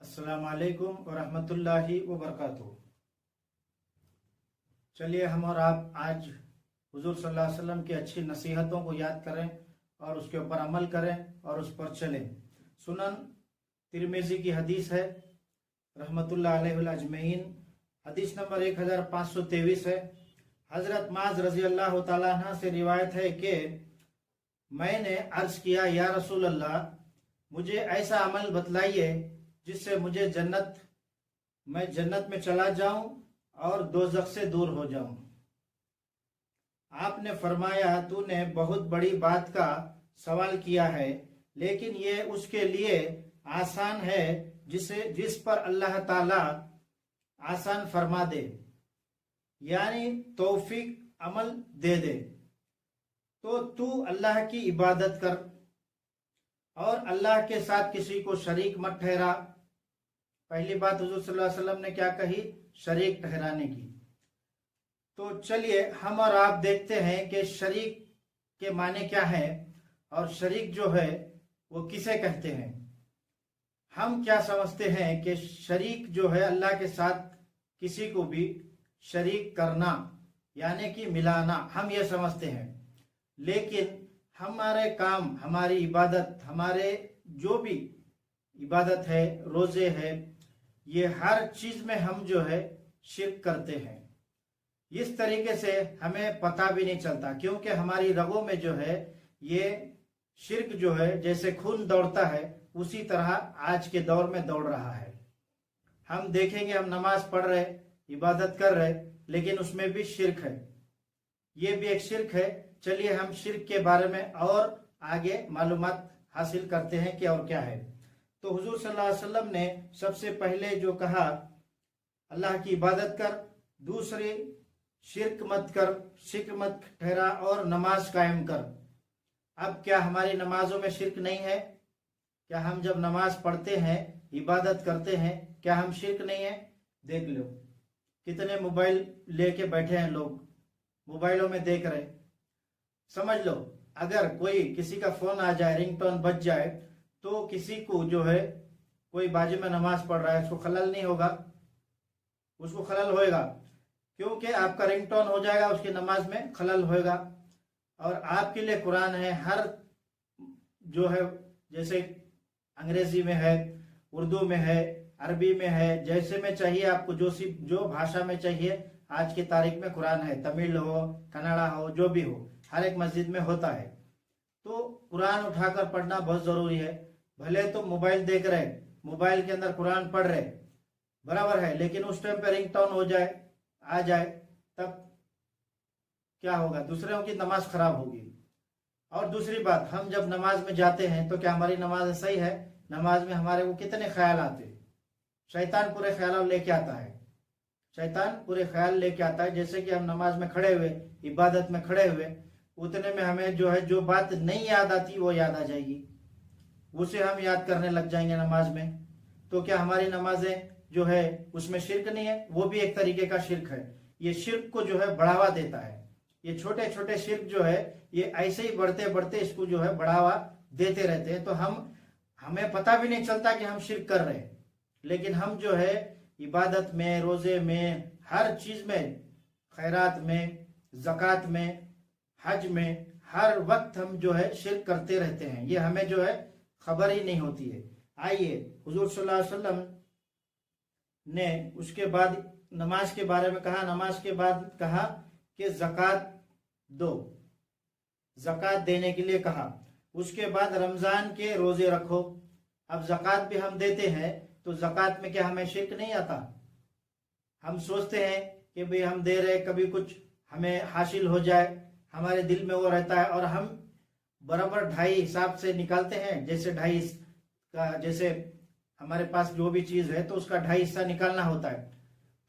अस्सलाम वालेकुम वरहमतुल्लाहि वबरकातुहू। चलिए हम और आप आज हुजूर सल्लल्लाहु अलैहि वसल्लम की अच्छी नसीहतों को याद करें और उसके ऊपर अमल करें और उस पर चलें। सुनन तिरमिज़ी की हदीस है रहमतुल्लाह अलैहि अजमईन, हदीस नंबर 1523 है। हजरत माज रजी अल्लाह तआला अन्हा से रिवायत है कि मैंने अर्ज किया, या रसूल अल्लाह, मुझे ऐसा अमल बतलाइए जिससे मैं जन्नत में चला जाऊं और दोज़ख से दूर हो जाऊं। आपने फरमाया, तूने बहुत बड़ी बात का सवाल किया है, लेकिन ये उसके लिए आसान है जिस पर अल्लाह ताला आसान फरमा दे, यानी तौफीक अमल दे दे। तो तू अल्लाह की इबादत कर और अल्लाह के साथ किसी को शरीक मत ठहरा। पहली बात हुजूर सल्लल्लाहु अलैहि वसल्लम ने क्या कही? शरीक ठहराने की। तो चलिए हम और आप देखते हैं कि शरीक के माने क्या है और शरीक जो है वो किसे कहते हैं। हम क्या समझते हैं कि शरीक जो है अल्लाह के साथ किसी को भी शरीक करना यानी कि मिलाना, हम ये समझते हैं। लेकिन हमारे काम, हमारी इबादत, हमारे जो भी इबादत है, रोजे है, ये हर चीज में हम जो है शिर्क करते हैं। इस तरीके से हमें पता भी नहीं चलता, क्योंकि हमारी रगों में जो है ये शिर्क जो है जैसे खून दौड़ता है उसी तरह आज के दौर में दौड़ रहा है। हम देखेंगे, हम नमाज पढ़ रहे, इबादत कर रहे, लेकिन उसमें भी शिर्क है। ये भी एक शिर्क है। चलिए हम शिर्क के बारे में और आगे मालूमात हासिल करते हैं कि और क्या है। तो हुजूर सल्लल्लाहु अलैहि वसल्लम ने सबसे पहले जो कहा, अल्लाह की इबादत कर, दूसरी शिर्क मत कर, शिर्क मत ठहरा और नमाज कायम कर। अब क्या हमारी नमाजों में शिर्क नहीं है? क्या हम जब नमाज पढ़ते हैं, इबादत करते हैं, क्या हम शिर्क नहीं है? देख लो कितने मोबाइल लेके बैठे हैं लोग, मोबाइलों में देख रहे। समझ लो अगर कोई किसी का फोन आ जाए, रिंगटोन बज जाए, तो किसी को जो है कोई बाजू में नमाज पढ़ रहा है, उसको खलल नहीं होगा? उसको खलल होएगा, क्योंकि आपका रिंगटोन हो जाएगा, उसकी नमाज में खलल होएगा। और आपके लिए कुरान है, हर जो है जैसे अंग्रेजी में है, उर्दू में है, अरबी में है, जैसे में चाहिए आपको, जो भाषा में चाहिए आज की तारीख में कुरान है। तमिल हो, कन्नड़ा हो, जो भी हो, हर एक मस्जिद में होता है। तो कुरान उठाकर पढ़ना बहुत जरूरी है। भले तो मोबाइल देख रहे, मोबाइल के अंदर कुरान पढ़ रहे, बराबर है, लेकिन उस टाइम पे रिंगटोन हो जाए, आ जाए, तब क्या होगा? दूसरों की नमाज खराब होगी। और दूसरी बात, हम जब नमाज में जाते हैं तो क्या हमारी नमाज सही है? नमाज में हमारे को कितने ख्याल आते? शैतान पूरे ख्याल लेके आता है, शैतान पूरे ख्याल लेके आता है। जैसे कि हम नमाज में खड़े हुए, इबादत में खड़े हुए, उतने में हमें जो है जो बात नहीं याद आती वो याद आ जाएगी, उसे हम याद करने लग जाएंगे नमाज में। तो क्या हमारी नमाजें जो है उसमें शिर्क नहीं है? वो भी एक तरीके का शिर्क है। ये शिर्क को जो है बढ़ावा देता है। ये छोटे छोटे शिर्क जो है ये ऐसे ही बढ़ते बढ़ते इसको जो है बढ़ावा देते रहते हैं। तो हमें पता भी नहीं चलता कि हम शिर्क कर रहे हैं, लेकिन हम जो है इबादत में, रोजे में, हर चीज में, खैरात में, ज़कात में, हज में, हर वक्त हम जो है शिर्क करते रहते हैं। ये हमें जो है खबर ही नहीं होती है। आइए, हुजूर सल्लल्लाहु अलैहि वसल्लम ने उसके बाद नमाज के बारे में कहा। नमाज के बाद कहा कि ज़कात दो, ज़कात देने के लिए कहा। उसके बाद रमजान के रोजे रखो। अब ज़कात भी हम देते हैं, तो ज़कात में क्या हमें शिर्क नहीं आता? हम सोचते हैं कि भाई हम दे रहे, कभी कुछ हमें हासिल हो जाए, हमारे दिल में वो रहता है, और हम बराबर ढाई हिसाब से निकालते हैं। जैसे ढाई का, जैसे हमारे पास जो भी चीज है तो उसका ढाई हिस्सा निकालना होता है,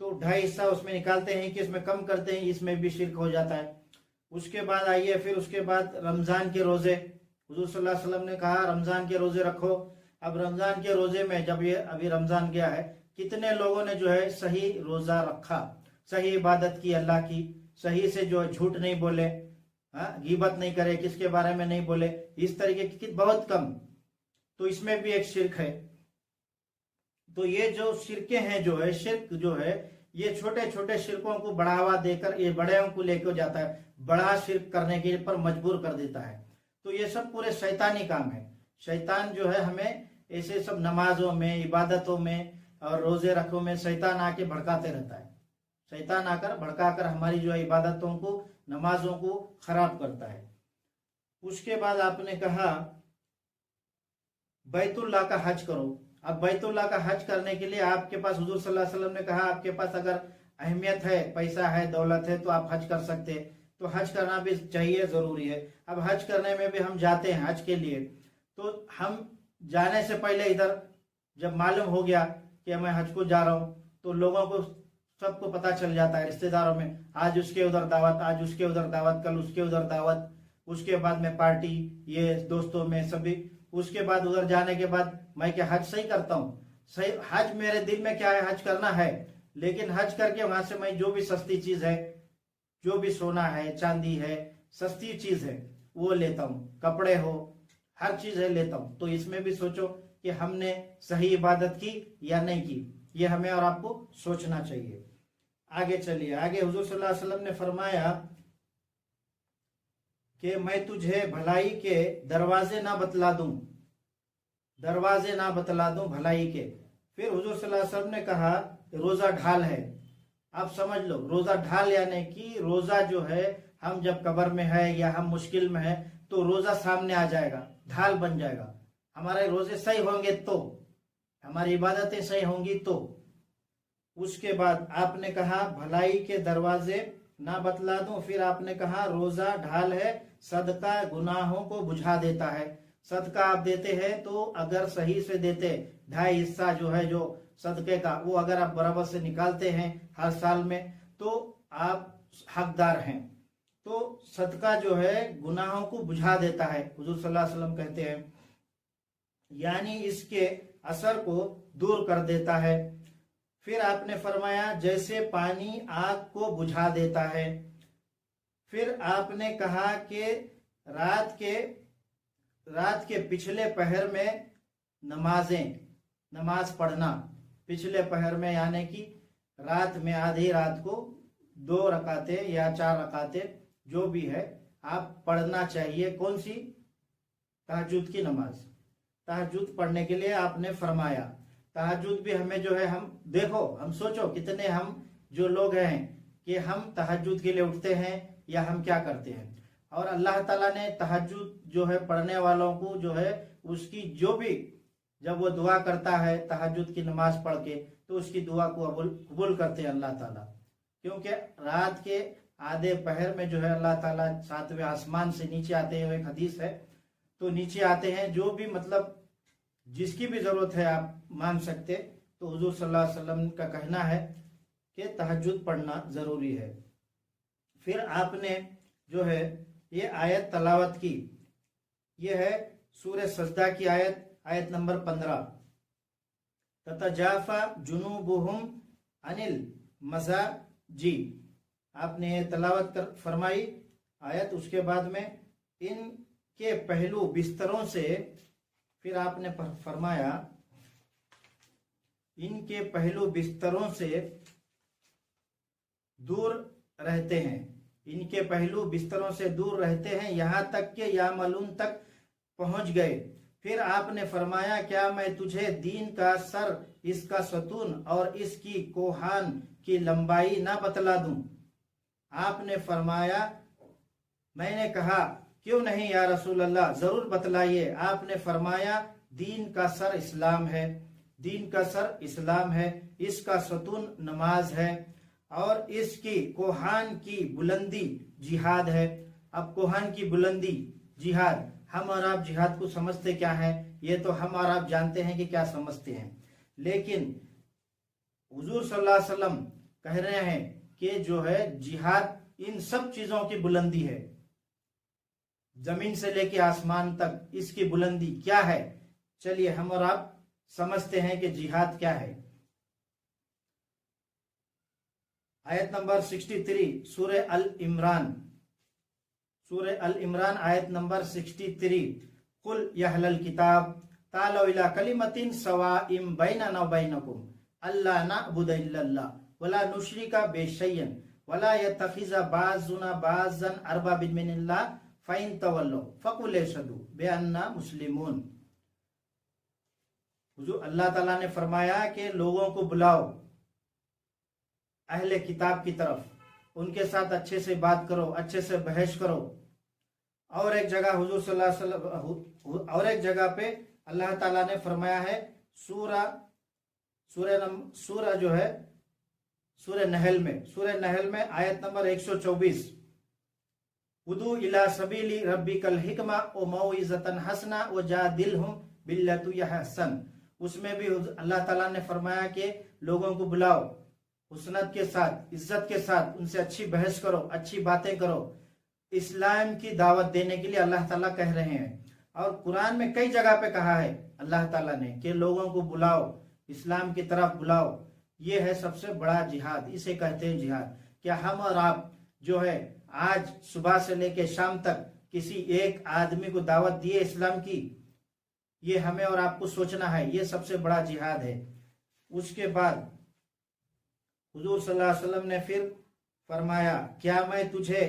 तो ढाई हिस्सा उसमें निकालते हैं कि इसमें कम करते हैं, इसमें भी शिर्क हो जाता है। उसके बाद आइए, फिर उसके बाद रमजान के रोजे, हुजूर सल्लल्लाहु अलैहि वसल्लम ने कहा रमजान के रोजे रखो। अब रमजान के रोजे में, जब ये अभी रमजान गया है, कितने लोगों ने जो है सही रोजा रखा, सही इबादत की अल्लाह की, सही से जो है झूठ नहीं बोले, गीबत नहीं करे, किसके बारे में नहीं बोले, इस तरीके की बहुत कम। तो इसमें भी एक शिर्क है। तो ये जो शिरके हैं, जो है शिरक जो है, ये छोटे छोटे शिरकों को बढ़ावा देकर ये बड़े को लेकर जाता है, बड़ा शिरक करने के पर मजबूर कर देता है। तो ये सब पूरे शैतानी काम है। शैतान जो है हमें ऐसे सब नमाजों में, इबादतों में और रोजे रखों में शैतान आके भड़काते रहता है। शैतान आकर भड़काकर हमारी जो है इबादतों को, नमाजों को खराब करता है। उसके बाद आपने कहा बैतुल्लाह का हज करो। अब बैतुल्लाह का हज करने के लिए आपके पास, हुजूर सल्लल्लाहु अलैहि वसल्लम ने कहा आपके पास अगर अहमियत है, पैसा है, दौलत है तो आप हज कर सकते हैं। तो हज करना भी चाहिए, जरूरी है। अब हज करने में भी हम जाते हैं हज के लिए, तो हम जाने से पहले इधर जब मालूम हो गया कि मैं हज को जा रहा हूँ, तो लोगों को सबको पता चल जाता है, रिश्तेदारों में, आज उसके उधर दावत, आज उसके उधर दावत, कल उसके उधर दावत, उसके बाद में पार्टी, ये दोस्तों में सभी। उसके बाद उधर जाने के बाद मैं क्या हज सही करता हूँ? सही हज मेरे दिल में क्या है, हज करना है, लेकिन हज करके वहां से मैं जो भी सस्ती चीज है, जो भी सोना है, चांदी है, सस्ती चीज है वो लेता हूँ, कपड़े हो, हर चीज है लेता हूँ। तो इसमें भी सोचो कि हमने सही इबादत की या नहीं की, ये हमें और आपको सोचना चाहिए। आगे चलिए, आगे हुजूर सल्लल्लाहु अलैहि वसल्लम ने फरमाया कि मैं तुझे भलाई के दरवाजे ना बतला दूं, दरवाजे ना बतला दूं भलाई के। फिर हुजूर सल्लल्लाहु अलैहि वसल्लम ने कहा रोजा ढाल है। आप समझ लो, रोजा ढाल यानी कि रोजा जो है, हम जब कब्र में है या हम मुश्किल में है तो रोजा सामने आ जाएगा, ढाल बन जाएगा। हमारे रोजे सही होंगे तो, हमारी इबादतें सही होंगी तो। उसके बाद आपने कहा भलाई के दरवाजे ना बतला दूं, फिर आपने कहा रोजा ढाल है, सदका गुनाहों को बुझा देता है। सदका आप देते हैं तो अगर सही से देते, 2.5 हिस्सा जो है जो सदके का, वो अगर आप बराबर से निकालते हैं हर साल में, तो आप हकदार हैं। तो सदका जो है गुनाहों को बुझा देता है, हुजूर सल्लल्लाहु अलैहि वसल्लम कहते हैं, यानी इसके असर को दूर कर देता है। फिर आपने फरमाया जैसे पानी आग को बुझा देता है। फिर आपने कहा कि रात के पिछले पहर में नमाज पढ़ना, पिछले पहर में यानी कि रात में आधी रात को 2 रकातें या 4 रकातें जो भी है आप पढ़ना चाहिए। कौन सी? तहज्जुद की नमाज। तहज्जुद पढ़ने के लिए आपने फरमाया। तहज्जुद भी हमें जो है, हम देखो, हम सोचो कितने हम जो लोग हैं कि हम तहज्जुद के लिए उठते हैं या हम क्या करते हैं। और अल्लाह ताला ने तहज्जुद जो है पढ़ने वालों को जो है उसकी जो भी, जब वो दुआ करता है तहज्जुद की नमाज पढ़ के, तो उसकी दुआ को कबूल करते हैं अल्लाह ताला। क्योंकि रात के आधे पहर में जो है अल्लाह ताला 7वें आसमान से नीचे आते हैं, एक हदीस है, तो नीचे आते हैं, जो भी मतलब जिसकी भी जरूरत है आप मांग सकते। तो हुजूर सल्लल्लाहु अलैहि वसल्लम का कहना है कि तहज्जुद पढ़ना जरूरी है। फिर आपने जो है ये आयत तलावत की, ये है सूरह सजदा की आयत नंबर 15, ततजाफा जुनूबुहुम अनिल मज़ाजी। आपने तलावत कर फरमाई आयत। उसके बाद में इनके पहलू बिस्तरों से, फिर आपने फरमाया इनके पहलू बिस्तरों से दूर रहते हैं, इनके पहलू बिस्तरों से दूर रहते हैं, यहां तक कि यामलून तक पहुंच गए। फिर आपने फरमाया क्या मैं तुझे दीन का सर, इसका सतून और इसकी कोहान की लंबाई ना बतला दूं? आपने फरमाया, मैंने कहा क्यों नहीं या रसूल अल्लाह, जरूर बतलाइए। आपने फरमाया दीन का सर इस्लाम है, दीन का सर इस्लाम है, इसका सतून नमाज है और इसकी कोहान की बुलंदी जिहाद है। अब कोहान की बुलंदी जिहाद, हम और आप जिहाद को समझते क्या है, ये तो हम और आप जानते हैं कि क्या समझते हैं, लेकिन हुजूर सल्लल्लाहु अलैहि वसल्लम कह रहे हैं कि जो है जिहाद इन सब चीजों की बुलंदी है, जमीन से लेके आसमान तक इसकी बुलंदी क्या है। चलिए हम और आप समझते हैं कि जिहाद क्या है। आयत नंबर 63 सूरह अल इमरान, सूरह अल इमरान आयत नंबर 63, कुल यहलल किताब तालौ इला कलिमतिन सवाइम बैनना व बैनकुम अल्ला नअबुद इल्लल्लाह वला नुश्रिका बिशैयन वला यतखिज़ बाज़ुना बाज़न अरबाबिन मिनल्लाह फ़इन तवल्लौ फ़कुल अशहदु बिअन्ना मुस्लिमून। हुजूर अल्लाह ताला ने फरमाया कि लोगों को बुलाओ अहले किताब की तरफ, उनके साथ अच्छे से बात करो, अच्छे से बहस करो। और एक जगह हुजूर सल्लल्लाहु अलैहि वसल्लम और एक जगह पे अल्लाह ताला ने फरमाया है सूरह जो है सूरह नहल में आयत नंबर 124, उदू इला सबीली रब्बिकल हिकमा व मौइज़तन हसना व जादिलहुम बिल्लती हिय अहसन। उसमें भी अल्लाह ताला ने फरमाया कि लोगों को बुलाओ हुस्नत के साथ, इज्जत के साथ, उनसे अच्छी बहस करो, अच्छी बातें करो। इस्लाम की दावत देने के लिए अल्लाह ताला कह रहे हैं। और कुरान में कई जगह पे कहा है अल्लाह ताला ने कि लोगों को बुलाओ, इस्लाम की तरफ बुलाओ। ये है सबसे बड़ा जिहाद, इसे कहते हैं जिहाद। क्या हम और आप जो है आज सुबह से लेकर शाम तक किसी एक आदमी को दावत दिए इस्लाम की? ये हमें और आपको सोचना है, ये सबसे बड़ा जिहाद है। उसके बाद हुजूर सल्लल्लाहु अलैहि वसल्लम ने फिर फरमाया, क्या मैं तुझे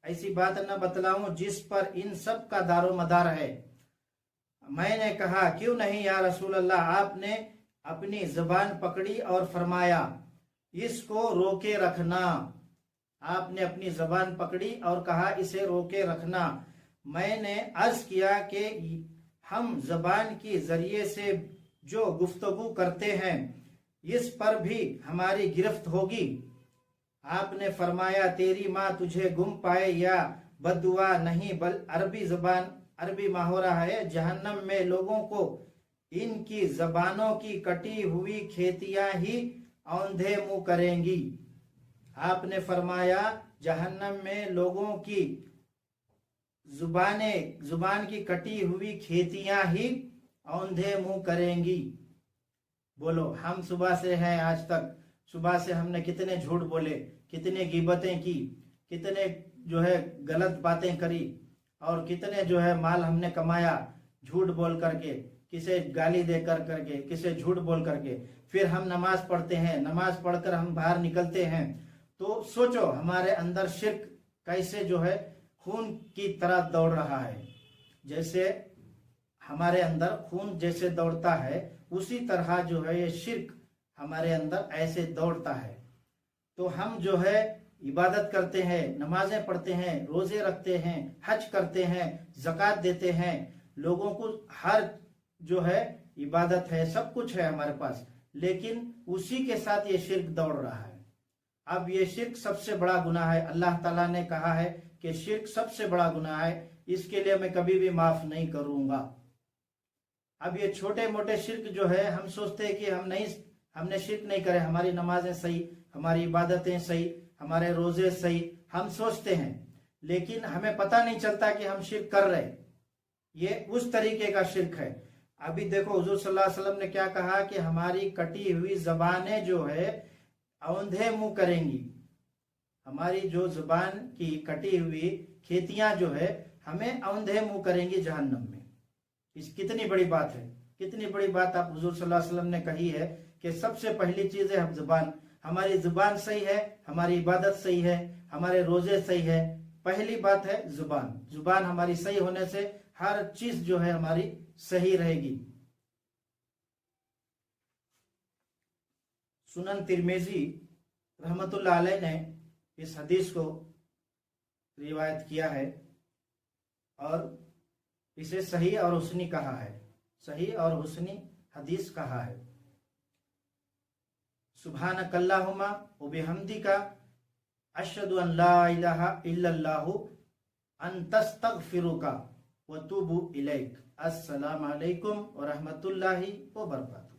ऐसी बात न बतलाऊं जिस पर इन सब का दारो मदार है? मैंने कहा, क्यों नहीं या रसूल अल्लाह। आपने अपनी जुबान पकड़ी और फरमाया, इसको रोके रखना। आपने अपनी जुबान पकड़ी और कहा, इसे रोके रखना। मैंने अर्ज किया कि हम जुबान के जरिए से जो गुफ्तगू करते हैं इस पर भी हमारी गिरफ्त होगी। आपने फरमाया, तेरी माँ तुझे गुम पाए या बददुआ नहीं, बल अरबी माहोरा है। जहन्नम में लोगों को इनकी जबानों की कटी हुई खेतियां ही औंधे मुंह करेंगी। आपने फरमाया, जहन्नम में लोगों की जुबान की कटी हुई खेतियां ही औंधे मुंह करेंगी। बोलो, हम सुबह से हैं आज तक, सुबह से हमने कितने झूठ बोले, कितने गिबतें की, कितने जो है गलत बातें करी, और कितने जो है माल हमने कमाया झूठ बोल करके, किसे गाली दे करके, किसे झूठ बोल करके। फिर हम नमाज पढ़ते हैं, नमाज पढ़कर हम बाहर निकलते हैं। तो सोचो हमारे अंदर शिर्क कैसे जो है खून की तरह दौड़ रहा है। जैसे हमारे अंदर खून जैसे दौड़ता है उसी तरह जो है ये शिर्क हमारे अंदर ऐसे दौड़ता है। तो हम जो है इबादत करते हैं, नमाजें पढ़ते हैं, रोजे रखते हैं, हज करते हैं, ज़कात देते हैं, लोगों को हर जो है इबादत है, सब कुछ है हमारे पास, लेकिन उसी के साथ ये शिर्क दौड़ रहा है। अब ये शिर्क सबसे बड़ा गुनाह है। अल्लाह ताला ने कहा है कि शिर्क सबसे बड़ा गुनाह है, इसके लिए मैं कभी भी माफ नहीं करूंगा। अब ये छोटे मोटे शिर्क जो है हम सोचते हैं कि हमने शिर्क नहीं करे, हमारी नमाजें सही, हमारी इबादतें सही, हमारे रोजे सही, हम सोचते हैं, लेकिन हमें पता नहीं चलता कि हम शिर्क कर रहे। ये उस तरीके का शिर्क है। अभी देखो हुजूर सल्लल्लाहु अलैहि वसल्लम ने क्या कहा कि हमारी कटी हुई जबानें जो है औंधे मुंह करेंगी। हमारी जो जुबान की कटी हुई खेतियां जो है हमें औंधे मुंह करेंगी जहन्नम में। इस कितनी बड़ी बात है, कितनी बड़ी बात आप हुजूर सल्लल्लाहु अलैहि वसल्लम ने कही है कि सबसे पहली चीज है हम जुबान। हमारी जुबान सही है, हमारी इबादत सही है, हमारे रोजे सही है। पहली बात है जुबान। जुबान हमारी सही होने से हर चीज जो है हमारी सही रहेगी। सुनन तिरमिजी रहमतुल्लाह अलैह ने इस हदीस को रिवायत किया है और इसे सही और हुस्नी कहा है, सही और हुस्नी हदीस कहा है। सुब्हानकल्लाहुम्मा व बिहम्दिका अशहदु अन ला इलाहा इल्लल्लाहु अन्तस्तगफिरुका व तुबु इलैक। अस्सलामु अलैकुम व रहमतुल्लाहि व बरकातुहू।